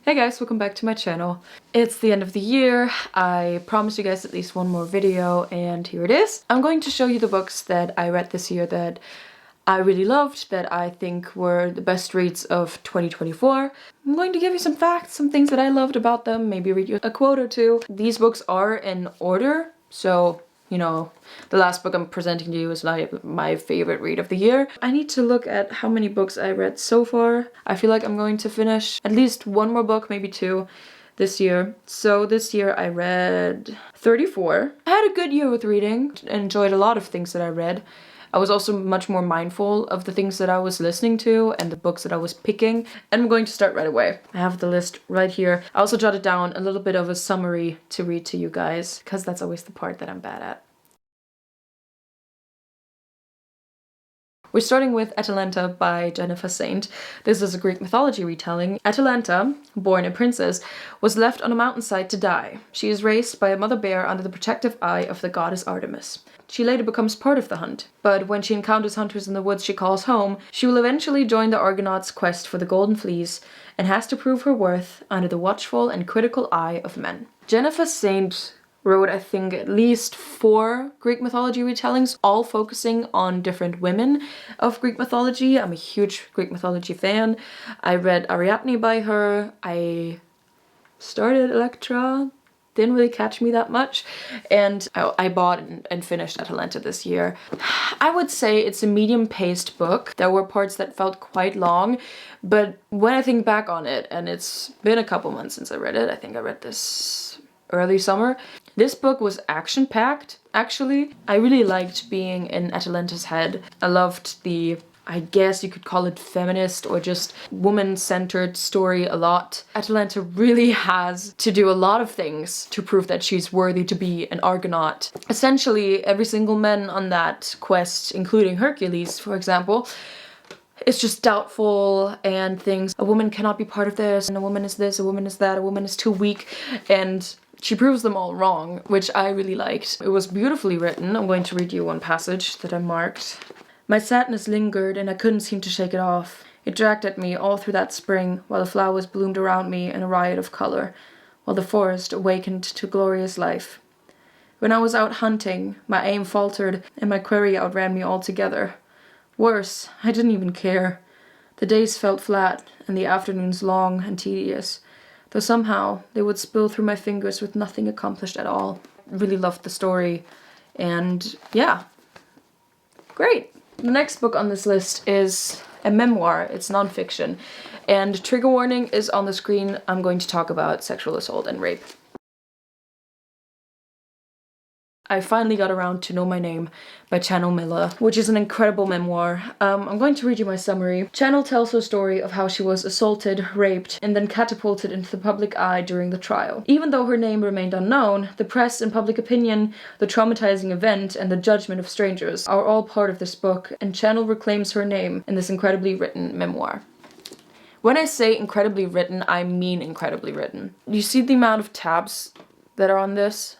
Hey guys, welcome back to my channel. It's the end of the year. I promised you guys at least one more video and here it is. I'm going to show you the books that I read this year that I really loved, that I think were the best reads of 2024. I'm going to give you some facts, some things that I loved about them, maybe read you a quote or two. These books are in order, so you know, the last book I'm presenting to you is like my favorite read of the year. I need to look at how many books I read so far. I feel like I'm going to finish at least one more book, maybe two, this year. So this year I read 34. I had a good year with reading, enjoyed a lot of things that I read. I was also much more mindful of the things that I was listening to and the books that I was picking. And I'm going to start right away. I have the list right here. I also jotted down a little bit of a summary to read to you guys, because that's always the part that I'm bad at. We're starting with Atalanta by Jennifer Saint. This is a Greek mythology retelling. Atalanta, born a princess, was left on a mountainside to die. She is raised by a mother bear under the protective eye of the goddess Artemis. She later becomes part of the hunt, but when she encounters hunters in the woods she calls home, she will eventually join the Argonauts' quest for the Golden Fleece and has to prove her worth under the watchful and critical eye of men. Jennifer Saint wrote, I think, at least 4 Greek mythology retellings, all focusing on different women of Greek mythology. I'm a huge Greek mythology fan. I read Ariadne by her. I started Electra. Didn't really catch me that much. And I bought and finished Atalanta this year. I would say it's a medium-paced book. There were parts that felt quite long, but when I think back on it, and it's been a couple months since I read it, I think I read this early summer. This book was action-packed, actually. I really liked being in Atalanta's head. I loved the, I guess you could call it feminist or just woman-centered story a lot. Atalanta really has to do a lot of things to prove that she's worthy to be an Argonaut. Essentially, every single man on that quest, including Hercules, for example, it's just doubtful and things. A woman cannot be part of this, and a woman is this, a woman is that, a woman is too weak, and she proves them all wrong, which I really liked. It was beautifully written. I'm going to read you one passage that I marked. My sadness lingered and I couldn't seem to shake it off. It dragged at me all through that spring, while the flowers bloomed around me in a riot of color, while the forest awakened to glorious life. When I was out hunting, my aim faltered and my quarry outran me altogether. Worse, I didn't even care. The days felt flat and the afternoons long and tedious, though somehow they would spill through my fingers with nothing accomplished at all. Really loved the story, and yeah, great. The next book on this list is a memoir. It's nonfiction, and trigger warning is on the screen. I'm going to talk about sexual assault and rape. I finally got around to Know My Name by Chanel Miller, which is an incredible memoir. I'm going to read you my summary. Chanel tells her story of how she was assaulted, raped, and then catapulted into the public eye during the trial. Even though her name remained unknown, the press and public opinion, the traumatizing event, and the judgment of strangers are all part of this book, and Chanel reclaims her name in this incredibly written memoir. When I say incredibly written, I mean incredibly written. You see the amount of tabs that are on this?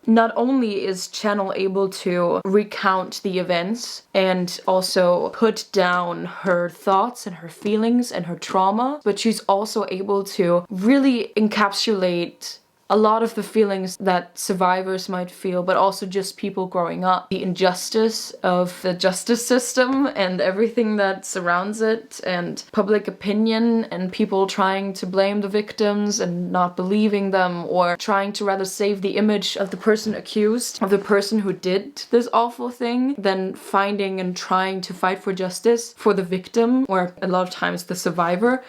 Not only is Chanel able to recount the events and also put down her thoughts and her feelings and her trauma, but she's also able to really encapsulate a lot of the feelings that survivors might feel, but also just people growing up. The injustice of the justice system and everything that surrounds it, and public opinion, and people trying to blame the victims and not believing them, or trying to rather save the image of the person accused, of the person who did this awful thing, than finding and trying to fight for justice for the victim, or a lot of times the survivor.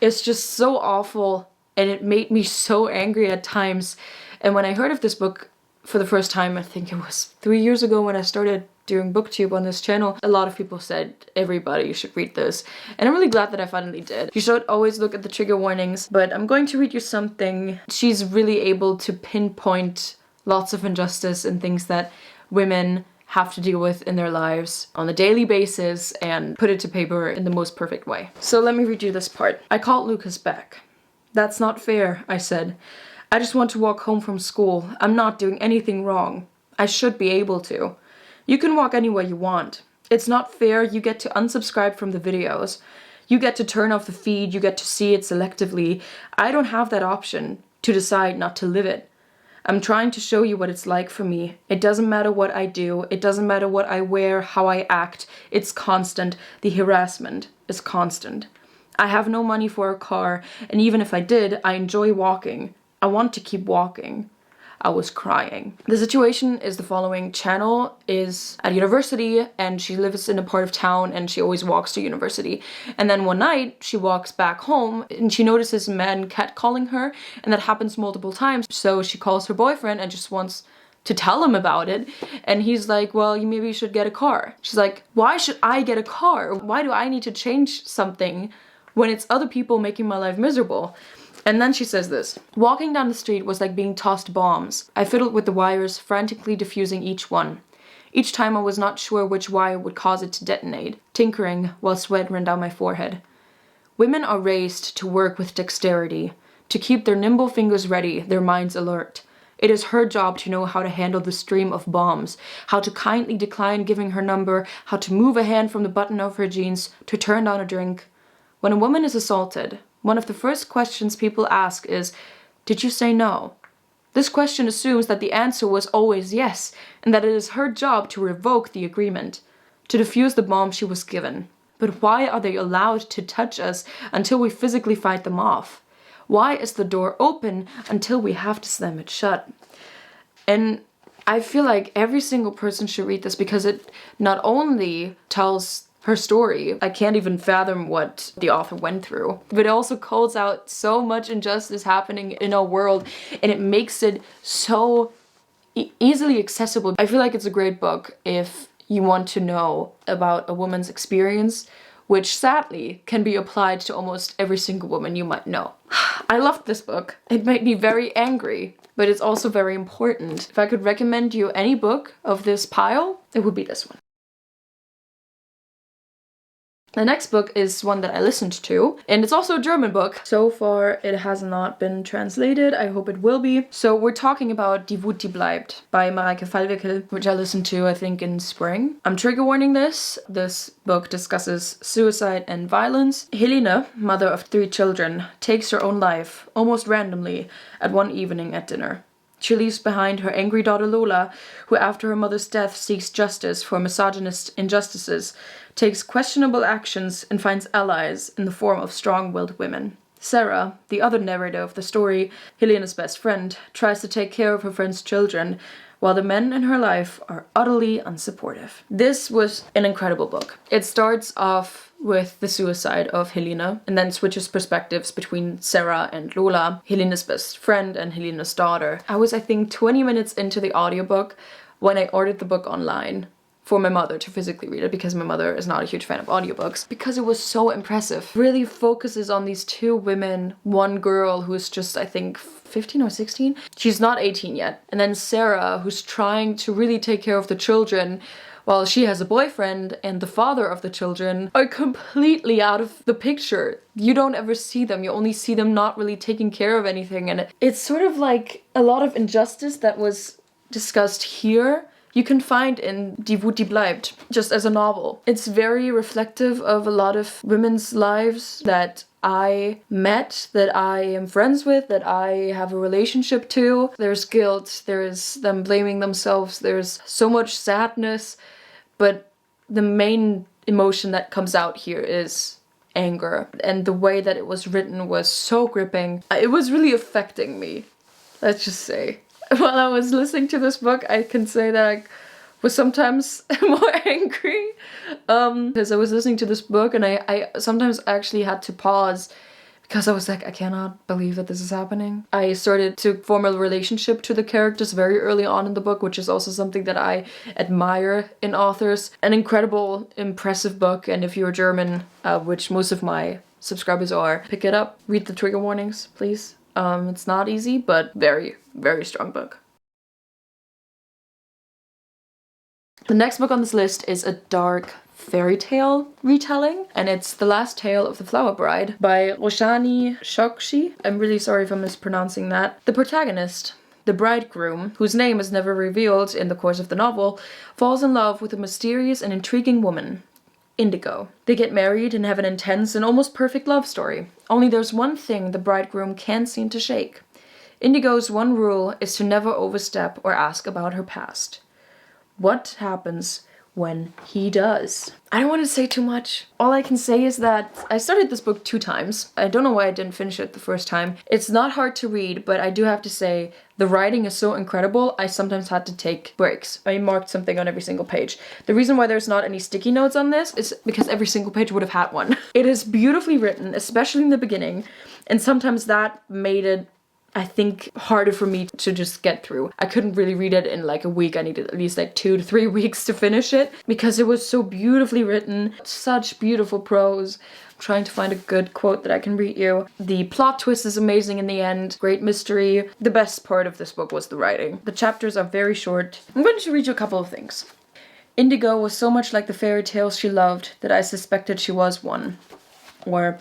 It's just so awful. And it made me so angry at times. And when I heard of this book for the first time, I think it was 3 years ago when I started doing booktube on this channel, a lot of people said everybody should read this. And I'm really glad that I finally did. You should always look at the trigger warnings, but I'm going to read you something. She's really able to pinpoint lots of injustice and things that women have to deal with in their lives on a daily basis and put it to paper in the most perfect way. So let me read you this part. I called Lucas back. That's not fair, I said. I just want to walk home from school. I'm not doing anything wrong. I should be able to. You can walk anywhere you want. It's not fair you get to unsubscribe from the videos. You get to turn off the feed, you get to see it selectively. I don't have that option to decide not to live it. I'm trying to show you what it's like for me. It doesn't matter what I do. It doesn't matter what I wear, how I act. It's constant. The harassment is constant. I have no money for a car, and even if I did, I enjoy walking. I want to keep walking. I was crying. The situation is the following. Channel is at university and she lives in a part of town and she always walks to university. And then one night she walks back home and she notices a man catcalling her, and that happens multiple times. So she calls her boyfriend and just wants to tell him about it. And he's like, well, you maybe should get a car. She's like, why should I get a car? Why do I need to change something when it's other people making my life miserable? And then she says this. Walking down the street was like being tossed bombs. I fiddled with the wires, frantically diffusing each one. Each time I was not sure which wire would cause it to detonate, tinkering while sweat ran down my forehead. Women are raised to work with dexterity, to keep their nimble fingers ready, their minds alert. It is her job to know how to handle the stream of bombs, how to kindly decline giving her number, how to move a hand from the button of her jeans, to turn down a drink. When a woman is assaulted, one of the first questions people ask is, did you say no? This question assumes that the answer was always yes, and that it is her job to revoke the agreement, to defuse the bomb she was given. But why are they allowed to touch us until we physically fight them off? Why is the door open until we have to slam it shut? And I feel like every single person should read this because it not only tells her story. I can't even fathom what the author went through. But it also calls out so much injustice happening in our world, and it makes it so easily accessible. I feel like it's a great book if you want to know about a woman's experience, which sadly can be applied to almost every single woman you might know. I loved this book. It made me very angry, but it's also very important. If I could recommend you any book of this pile, it would be this one. The next book is one that I listened to, and it's also a German book. So far, it has not been translated. I hope it will be. So we're talking about Die Wut, die bleibt by Mareike Fallwickel, which I listened to, I think, in spring. I'm trigger warning this. This book discusses suicide and violence. Helene, mother of 3 children, takes her own life, almost randomly, at one evening at dinner. She leaves behind her angry daughter Lola, who after her mother's death seeks justice for misogynist injustices, takes questionable actions, and finds allies in the form of strong-willed women. Sarah, the other narrator of the story, Helene's best friend, tries to take care of her friend's children, while the men in her life are utterly unsupportive. This was an incredible book. It starts off with the suicide of Helene, and then switches perspectives between Sarah and Lola, Helene's best friend and Helene's daughter. I was, I think, 20 minutes into the audiobook when I ordered the book online for my mother to physically read it, because my mother is not a huge fan of audiobooks, because it was so impressive. It really focuses on these 2 women, one girl who's just, I think, 15 or 16. She's not 18 yet. And then Sarah, who's trying to really take care of the children, while she has a boyfriend, and the father of the children are completely out of the picture. You don't ever see them. You only see them not really taking care of anything. And it's sort of like a lot of injustice that was discussed here you can find in Die Wut, die bleibt, just as a novel. It's very reflective of a lot of women's lives that I met, that I am friends with, that I have a relationship to. There's guilt, there's them blaming themselves, there's so much sadness, but the main emotion that comes out here is anger. And the way that it was written was so gripping. It was really affecting me, let's just say. While I was listening to this book, I can say that I was sometimes more angry because I was listening to this book, and I sometimes actually had to pause because I was like, I cannot believe that this is happening. I started to form a relationship to the characters very early on in the book, which is also something that I admire in authors. An incredible, impressive book, and if you're German, which most of my subscribers are, pick it up. Read the trigger warnings, please. It's not easy, but very, very strong book. The next book on this list is a dark fairy tale retelling, and it's The Last Tale of the Flower Bride by Roshani Chokshi. I'm really sorry if I'm mispronouncing that. The protagonist, the bridegroom, whose name is never revealed in the course of the novel, falls in love with a mysterious and intriguing woman. Indigo. They get married and have an intense and almost perfect love story. Only there's one thing the bridegroom can't seem to shake. Indigo's one rule is to never overstep or ask about her past. What happens when he does? I don't want to say too much. All I can say is that I started this book 2 times. I don't know why I didn't finish it the first time. It's not hard to read, but I do have to say the writing is so incredible, I sometimes had to take breaks. I marked something on every single page. The reason why there's not any sticky notes on this is because every single page would have had one. It is beautifully written, especially in the beginning, and sometimes that made it, I think, harder for me to just get through. I couldn't really read it in like a week. I needed at least like 2 to 3 weeks to finish it because it was so beautifully written. Such beautiful prose. I'm trying to find a good quote that I can read you. The plot twist is amazing in the end. Great mystery. The best part of this book was the writing. The chapters are very short. I'm going to read you a couple of things. Indigo was so much like the fairy tales she loved that I suspected she was one. Or,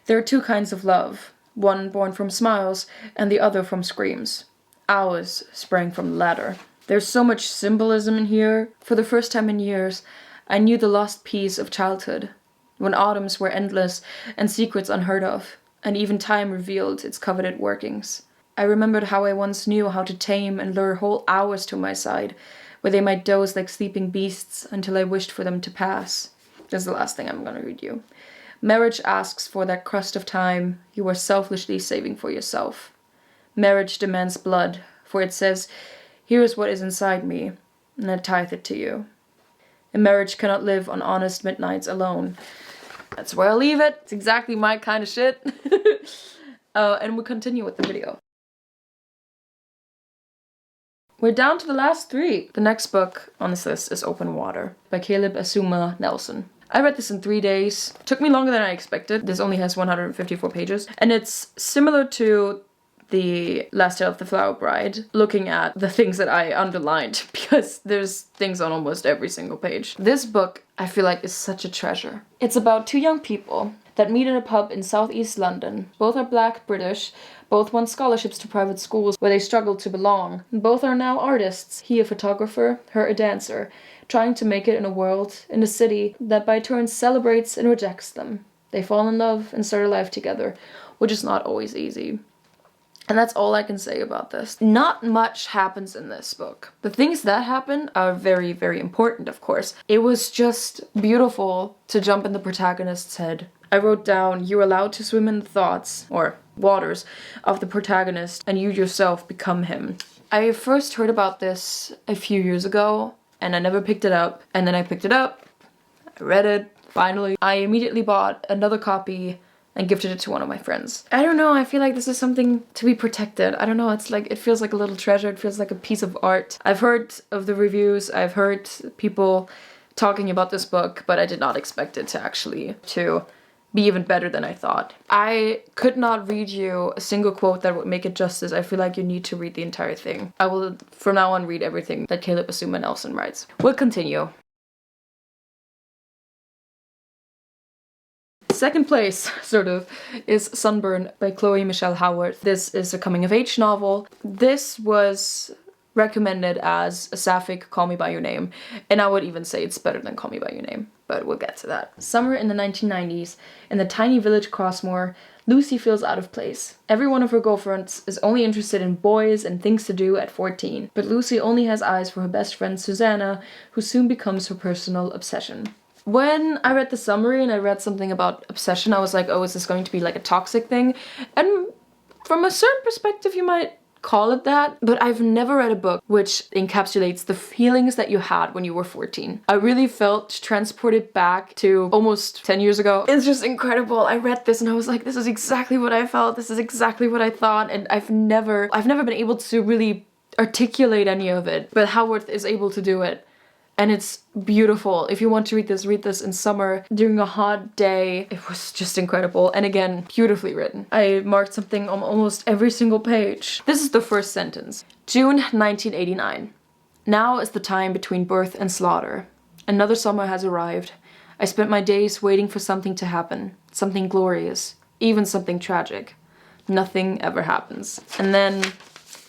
there are 2 kinds of love. One born from smiles, and the other from screams. Ours sprang from the latter. There's so much symbolism in here. For the first time in years, I knew the lost peace of childhood, when autumns were endless and secrets unheard of, and even time revealed its coveted workings. I remembered how I once knew how to tame and lure whole hours to my side, where they might doze like sleeping beasts until I wished for them to pass. This is the last thing I'm gonna read you. Marriage asks for that crust of time you are selfishly saving for yourself. Marriage demands blood, for it says, here is what is inside me, and I tithe it to you. A marriage cannot live on honest midnights alone. That's where I'll leave it. It's exactly my kind of shit. And we'll continue with the video. We're down to the last 3. The next book on this list is Open Water by Caleb Asuma Nelson. I read this in 3 days. It took me longer than I expected. This only has 154 pages. And it's similar to the Last Tale of the Flower Bride, looking at the things that I underlined, because there's things on almost every single page. This book, I feel like, is such a treasure. It's about 2 young people that meet at a pub in southeast London. Both are black British, both won scholarships to private schools where they struggled to belong. Both are now artists, he a photographer, her a dancer, trying to make it in a world, in a city, that by turns celebrates and rejects them. They fall in love and start a life together, which is not always easy. And that's all I can say about this. Not much happens in this book. The things that happen are very, very important, of course. It was just beautiful to jump in the protagonist's head. I wrote down, you're allowed to swim in the thoughts, or waters, of the protagonist, and you yourself become him. I first heard about this a few years ago, and I never picked it up. And then I picked it up, I read it, finally. I immediately bought another copy and gifted it to one of my friends. I don't know, I feel like this is something to be protected. I don't know, it's like, it feels like a little treasure, it feels like a piece of art. I've heard of the reviews, I've heard people talking about this book, but I did not expect it to be even better than I thought. I could not read you a single quote that would make it justice. I feel like you need to read the entire thing. I will, from now on, read everything that Caleb Asuma Nelson writes. We'll continue. Second place, sort of, is Sunburn by Chloe Michelle Howard. This is a coming-of-age novel. This was recommended as a sapphic Call Me By Your Name, and I would even say it's better than Call Me By Your Name, but we'll get to that. Summer in the 1990s, in the tiny village Crossmoor, Lucy feels out of place. Every one of her girlfriends is only interested in boys and things to do at 14, but Lucy only has eyes for her best friend Susanna, who soon becomes her personal obsession. When I read the summary and I read something about obsession, I was like, oh, is this going to be like a toxic thing? And from a certain perspective, you might call it that, but I've never read a book which encapsulates the feelings that you had when you were 14. I really felt transported back to almost 10 years ago. It's just incredible. I read this and I was like, this is exactly what I felt, this is exactly what I thought, and I've never been able to really articulate any of it, but Howard is able to do it. And it's beautiful. If you want to read this in summer, during a hot day, it was just incredible. And again, beautifully written. I marked something on almost every single page. This is the first sentence. June 1989. Now is the time between birth and slaughter. Another summer has arrived. I spent my days waiting for something to happen. Something glorious. Even something tragic. Nothing ever happens. And then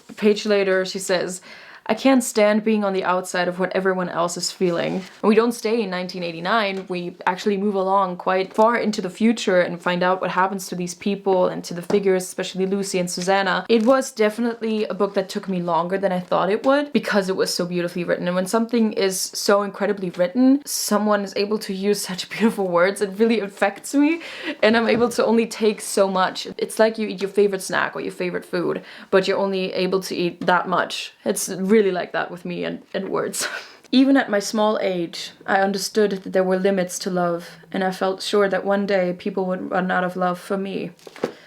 a page later, she says, I can't stand being on the outside of what everyone else is feeling. And we don't stay in 1989, we actually move along quite far into the future and find out what happens to these people and to the figures, especially Lucy and Susanna. It was definitely a book that took me longer than I thought it would because it was so beautifully written. And when something is so incredibly written, someone is able to use such beautiful words, it really affects me, and I'm able to only take so much. It's like you eat your favorite snack or your favorite food, but you're only able to eat that much. It's really like that with me and words. Even at my small age, I understood that there were limits to love, and I felt sure that one day people would run out of love for me.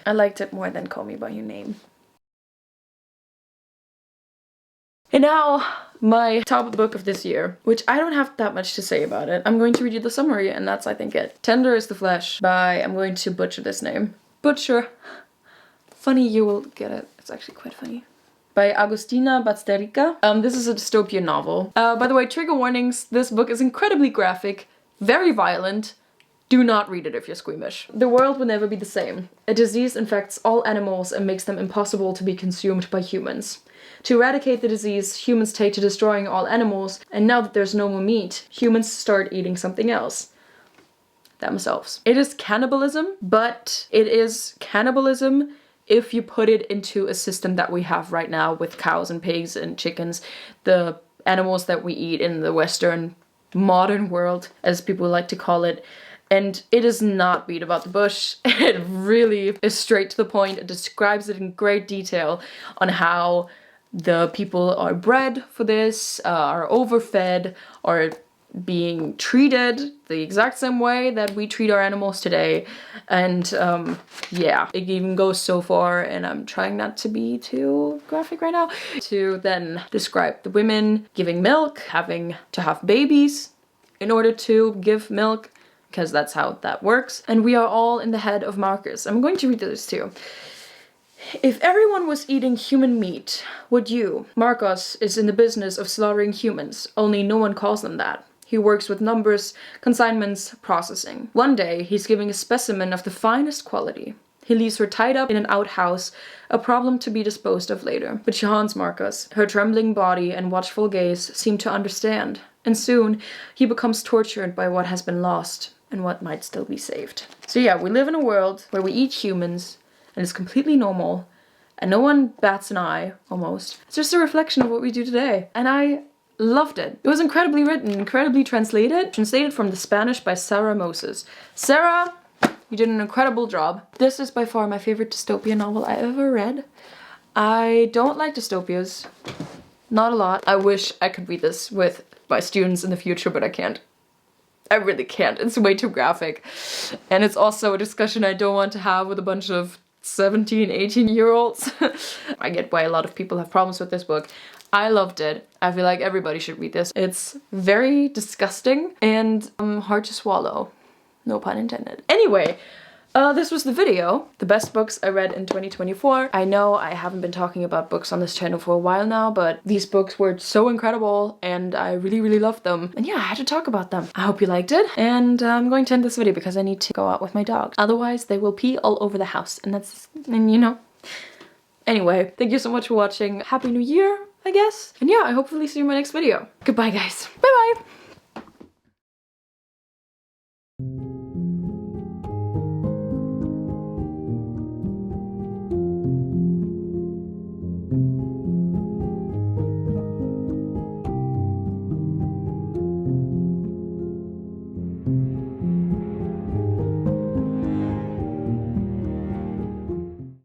I liked it more than Call Me By Your Name. And now, my top book of this year, which I don't have that much to say about it. I'm going to read you the summary, and that's, I think, it. Tender is the Flesh by, I'm going to butcher this name. Butcher. Funny, you will get it. It's actually quite funny. By Agustina Basterica. This is a dystopian novel. By the way, trigger warnings, this book is incredibly graphic, very violent. Do not read it if you're squeamish. The world will never be the same. A disease infects all animals and makes them impossible to be consumed by humans. To eradicate the disease, humans take to destroying all animals, and now that there's no more meat, humans start eating something else. Themselves. It is cannibalism, but it is cannibalism if you put it into a system that we have right now with cows and pigs and chickens, the animals that we eat in the Western modern world, as people like to call it. And it is not beat about the bush. It really is straight to the point. It describes it in great detail on how the people are bred for this, are overfed, are being treated the exact same way that we treat our animals today. And yeah, it even goes so far, and I'm trying not to be too graphic right now, to then describe the women giving milk, having to have babies in order to give milk, because that's how that works. And we are all in the head of Marcus. I'm going to read this too. If everyone was eating human meat, would you? Marcos is in the business of slaughtering humans, only no one calls them that. He works with numbers, consignments, processing. One day, he's giving a specimen of the finest quality. He leaves her tied up in an outhouse, a problem to be disposed of later. But she haunts Marcus. Her trembling body and watchful gaze seem to understand. And soon, he becomes tortured by what has been lost and what might still be saved. So yeah, we live in a world where we eat humans, and it's completely normal, and no one bats an eye, almost. It's just a reflection of what we do today. And I loved it. It was incredibly written, incredibly translated from the Spanish by Sarah Moses. Sarah, you did an incredible job. This is by far my favorite dystopian novel I ever read. I don't like dystopias. Not a lot. I wish I could read this with my students in the future, but I can't. I really can't. It's way too graphic. And it's also a discussion I don't want to have with a bunch of 17, 18-year-olds. I get why a lot of people have problems with this book. I loved it. I feel like everybody should read this. It's very disgusting and hard to swallow. No pun intended. Anyway, this was the video. The best books I read in 2024. I know I haven't been talking about books on this channel for a while now, but these books were so incredible and I really, really loved them. And yeah, I had to talk about them. I hope you liked it. And I'm going to end this video because I need to go out with my dog. Otherwise, they will pee all over the house. And you know. Anyway, thank you so much for watching. Happy New Year, I guess. And yeah, I hopefully see you in my next video. Goodbye, guys. Bye-bye.